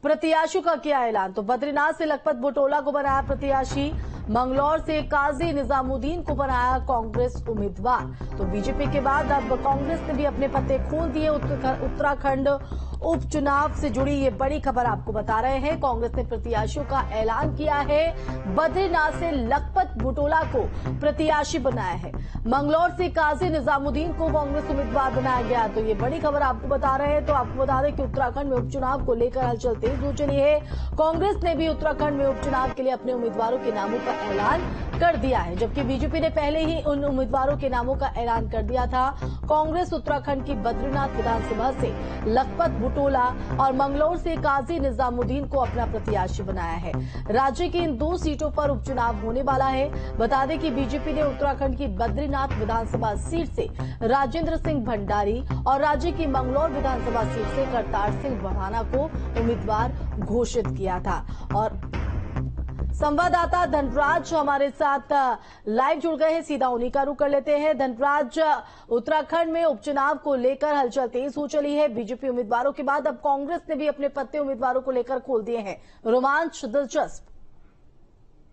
प्रत्याशियों का किया ऐलान। तो बद्रीनाथ से लखपत बुटोला को बनाया प्रत्याशी, मंगलौर से काजी निजामुद्दीन को बनाया कांग्रेस उम्मीदवार। तो बीजेपी के बाद अब कांग्रेस ने भी अपने पत्ते खोल दिए। उत्तराखंड उपचुनाव से जुड़ी ये बड़ी खबर आपको बता रहे हैं। कांग्रेस ने प्रत्याशियों का ऐलान किया है। बद्रीनाथ से लखपत बुटोला को प्रत्याशी बनाया है, मंगलौर से काजी निजामुद्दीन को कांग्रेस उम्मीदवार बनाया गया। तो ये बड़ी खबर आपको बता रहे हैं। तो आपको बता दें कि उत्तराखंड में उपचुनाव को लेकर हलचल तेज हो चली है। कांग्रेस ने भी उत्तराखंड में उपचुनाव के लिए अपने उम्मीदवारों के नामों का ऐलान कर दिया है, जबकि बीजेपी ने पहले ही उन उम्मीदवारों के नामों का ऐलान कर दिया था। कांग्रेस उत्तराखंड की बद्रीनाथ विधानसभा से लखपत बुटोला और मंगलौर से काजी निजामुद्दीन को अपना प्रत्याशी बनाया है। राज्य की इन 2 सीटों पर उपचुनाव होने वाला है। बता दें कि बीजेपी ने उत्तराखंड की बद्रीनाथ विधानसभा सीट से राजेंद्र सिंह भंडारी और राज्य की मंगलौर विधानसभा सीट से करतार सिंह भड़ाना को उम्मीदवार घोषित किया था। और संवाददाता धनराज हमारे साथ लाइव जुड़ गए हैं, सीधा उन्हीं का रुख कर लेते हैं। धनराज, उत्तराखंड में उपचुनाव को लेकर हलचल तेज हो चली है। बीजेपी उम्मीदवारों के बाद अब कांग्रेस ने भी अपने पत्ते उम्मीदवारों को लेकर खोल दिए हैं। रोमांच दिलचस्प।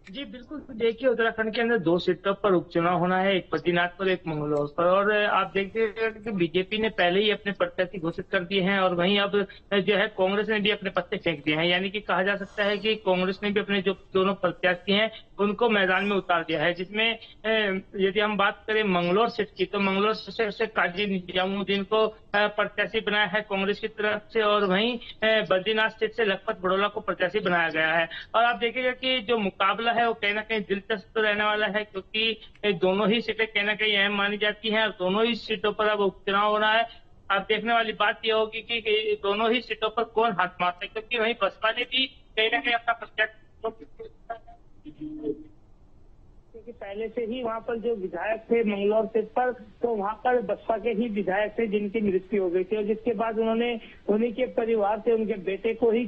जी बिल्कुल, देखिए उत्तराखंड के अंदर 2 सीटों पर उपचुनाव होना है, एक बद्रीनाथ पर, एक मंगलौर पर। और आप देखते हैं कि बीजेपी ने पहले ही अपने प्रत्याशी घोषित कर दिए हैं और वहीं अब जो है कांग्रेस ने भी अपने पत्ते फेंक दिए हैं। यानी कि कहा जा सकता है कि कांग्रेस ने भी अपने जो दोनों प्रत्याशी हैं उनको मैदान में उतार दिया है, जिसमें यदि हम बात करें मंगलौर सीट की, तो मंगलौर सीट से काजी निजामुद्दीन को प्रत्याशी बनाया है कांग्रेस की तरफ से, और वहीं बद्रीनाथ सीट से लखपत बुटोला को प्रत्याशी बनाया गया है। और आप देखिएगा कि जो मुकाबला है वो कहीं ना कहीं दिलचस्प तो रहने वाला है, क्योंकि दोनों ही सीटें कहीं ना कहीं अहम मानी जाती हैं और दोनों ही सीटों पर अब उपचुनाव हो रहा है। अब देखने वाली बात यह होगी कि दोनों ही सीटों पर कौन हाथ मारता है, क्योंकि वहीं बसपा ने भी कहीं ना कहीं अपना प्रत्याशी, क्योंकि पहले से ही वहां पर जो विधायक थे मंगलौर सीट पर, तो वहां पर बसपा के ही विधायक थे जिनकी मृत्यु हो गई थी, और जिसके बाद उन्होंने उन्हीं के परिवार से उनके बेटे को ही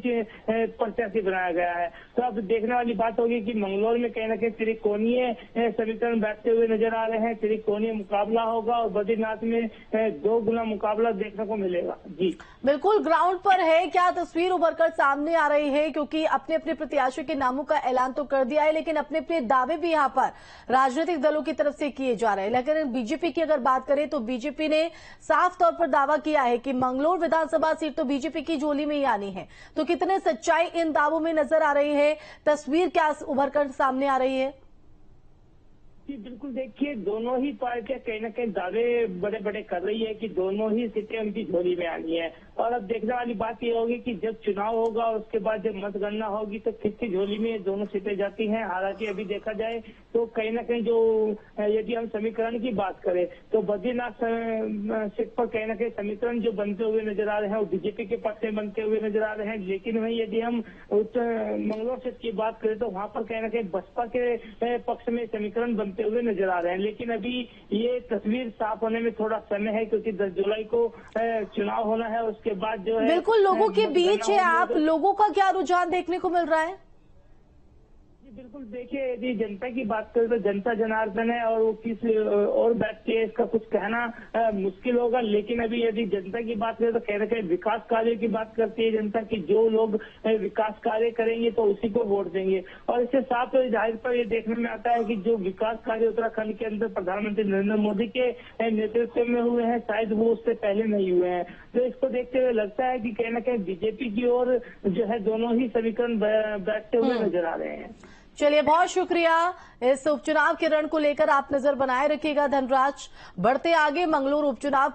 प्रत्याशी बनाया गया है। तो अब देखने वाली बात होगी कि मंगलौर में कहीं ना कहीं त्रिकोणीय समीकरण बैठते हुए नजर आ रहे हैं, त्रिकोणीय मुकाबला होगा, और बद्रीनाथ में 2 गुना मुकाबला देखने को मिलेगा। जी बिल्कुल, ग्राउंड पर है क्या तस्वीर उभर कर सामने आ रही है? क्योंकि अपने अपने प्रत्याशियों के नामों का ऐलान तो कर दिया है, लेकिन अपने अपने दावे भी यहाँ पर राजनीतिक दलों की तरफ से किए जा रहे हैं। लेकिन बीजेपी की अगर बात करें तो बीजेपी ने साफ तौर पर दावा किया है कि मंगलौर विधानसभा सीट तो बीजेपी की झोली में ही आनी है। तो कितने सच्चाई इन दावों में नजर आ रही है? तस्वीर क्या उभर कर सामने आ रही है? जी बिल्कुल, देखिए दोनों ही पार्टियां कहीं ना कहीं दावे बड़े बड़े कर रही है कि दोनों ही सीटें उनकी झोली में आनी है। और अब देखने वाली बात यह होगी कि जब चुनाव होगा और उसके बाद जब मतगणना होगी तो किसकी झोली में दोनों सीटें जाती हैं। हालांकि अभी देखा जाए तो कहीं ना कहीं जो यदि हम समीकरण की बात करें तो बद्रीनाथ सीट पर कहीं ना कहीं समीकरण जो बनते हुए नजर आ रहे हैं वो बीजेपी के पक्ष में बनते हुए नजर आ रहे हैं। लेकिन वहीं यदि हम मंगलौर सीट की बात करें तो वहां पर कहीं ना कहीं बसपा के पक्ष में समीकरण बनते हुए नजर आ रहे हैं। लेकिन अभी ये तस्वीर साफ होने में थोड़ा समय है, क्योंकि 10 जुलाई को चुनाव होना है। उसके बाद जो है बिल्कुल लोगों के बीच है, आप लोगों का क्या रुझान देखने को मिल रहा है? बिल्कुल, देखिए यदि जनता की बात करें तो जनता जनार्दन है और वो किस और बैठती है इसका कुछ कहना मुश्किल होगा। लेकिन अभी यदि जनता की बात करें तो कह रहे विकास कार्य की बात करती है जनता की, जो लोग विकास कार्य करेंगे तो उसी को वोट देंगे। और इससे साफ जाहिर पर ये देखने में आता है कि जो विकास कार्य उत्तराखंड के अंदर प्रधानमंत्री नरेंद्र मोदी के नेतृत्व में हुए हैं, शायद वो उससे पहले नहीं हुए हैं। तो इसको देखते हुए लगता है कि कहीं ना कहीं बीजेपी की ओर जो है दोनों ही समीकरण बैठते हुए नजर आ रहे हैं। चलिए, बहुत शुक्रिया। इस उपचुनाव के रण को लेकर आप नजर बनाए रखिएगा धनराज। बढ़ते आगे मंगलौर उपचुनाव